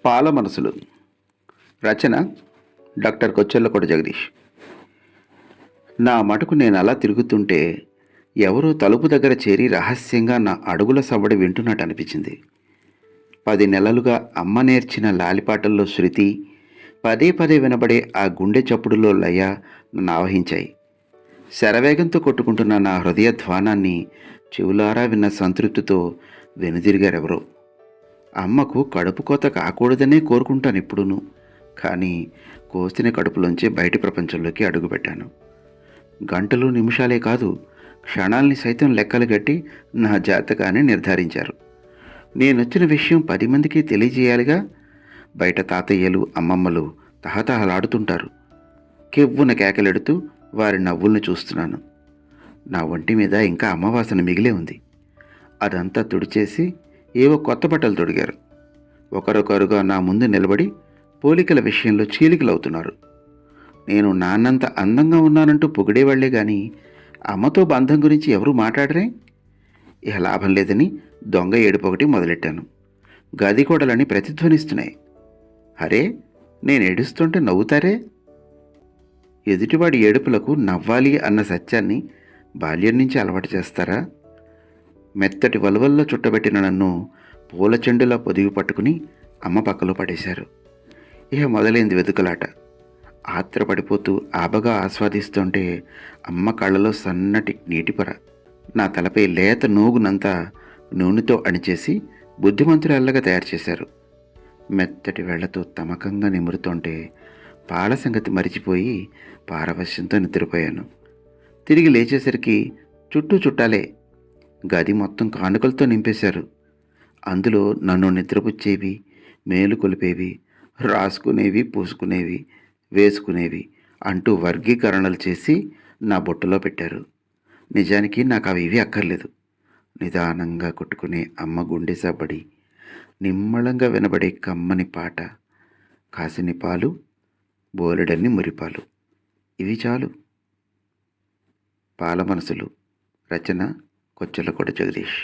పాల మనసులు. రచన డాక్టర్ కొచ్చెల్లకోట జగదీష్. నా మటుకు నేను అలా తిరుగుతుంటే ఎవరో తలుపు దగ్గర చేరి రహస్యంగా నా అడుగుల సవ్వడి వింటున్నట్టు అనిపించింది. 10 నెలలుగా అమ్మ నేర్చిన లాలిపాటల్లో శృతి, పదే పదే వినబడే ఆ గుండె చప్పుడులో లయ నన్ను ఆవహించాయి. శరవేగంతో కొట్టుకుంటున్న నా హృదయ ధ్వానాన్ని చెవులారా విన్న సంతృప్తితో వెనుదిరిగారెవరో. అమ్మకు కడుపు కోత కాకూడదనే కోరుకుంటాను ఎప్పుడూను. కానీ కోసిన కడుపులోంచి బయటి ప్రపంచంలోకి అడుగుపెట్టాను. గంటలు నిమిషాలే కాదు, క్షణాల్ని సైతం లెక్కలు గట్టి నా జాతకాన్ని నిర్ధారించారు. నేనొచ్చిన విషయం 10 మందికి తెలియజేయాలిగా. బయట తాతయ్యలు, అమ్మమ్మలు తహతహలాడుతుంటారు. కెవ్వున కేకలెడుతూ వారి నవ్వుల్ని చూస్తున్నాను. నా ఒంటి మీద ఇంకా అమ్మవాసన మిగిలే ఉంది. అదంతా తుడిచేసి ఏవో కొత్త బట్టలు తొడిగారు. ఒకరొకరుగా నా ముందు నిలబడి పోలికల విషయంలో చీలికలవుతున్నారు. నేను నాన్నంత అందంగా ఉన్నానంటూ పొగిడేవాళ్లే గాని అమ్మతో బంధం గురించి ఎవరూ మాట్లాడరే. ఇహ లాభం లేదని దొంగ ఏడుపు ఒకటి మొదలెట్టాను. గది కోడలని ప్రతిధ్వనిస్తున్నాయి. అరే, నేను ఏడుస్తుంటే నవ్వుతారే. ఎదుటివాడి ఏడుపులకు నవ్వాలి అన్న సత్యాన్ని బాల్యం నుంచి అలవాటు చేస్తారా? మెత్తటి వలువల్లో చుట్టబెట్టిన నన్ను పూల చెండులా పొదిగి పట్టుకుని అమ్మ పక్కలో పడేశారు. ఇహ మొదలైంది వెతుకులాట. ఆత్రపడిపోతూ ఆబగా ఆస్వాదిస్తుంటే అమ్మ కళ్ళలో సన్నటి నీటిపొర. నా తలపై లేత నూగునంతా నూనెతో అణిచేసి బుద్ధిమంతురాళ్ళగా తయారు చేశారు. మెత్తటి వేళ్లతో తమకంగా నిమురుతుంటే పాల సంగతి మరిచిపోయి పారవశ్యంతో నిద్రపోయాను. తిరిగి లేచేసరికి చుట్టూ చుట్టాలే. గది మొత్తం కానుకలతో నింపేశారు. అందులో నన్ను నిద్రపుచ్చేవి, మేలు కొలిపేవి, రాసుకునేవి, పూసుకునేవి, వేసుకునేవి అంటూ వర్గీకరణలు చేసి నా బొట్టులో పెట్టారు. నిజానికి నాకు అవి ఇవి అక్కర్లేదు. నిదానంగా కొట్టుకునే అమ్మ గుండె సబ్బడి, నిమ్మళంగా వినబడే కమ్మని పాట, కాసిని పాలు, బోలెడన్ని మురిపాలు, ఇవి చాలు. పాల మనసులు. రచన కొచ్చెల్లకోట జగదీష్.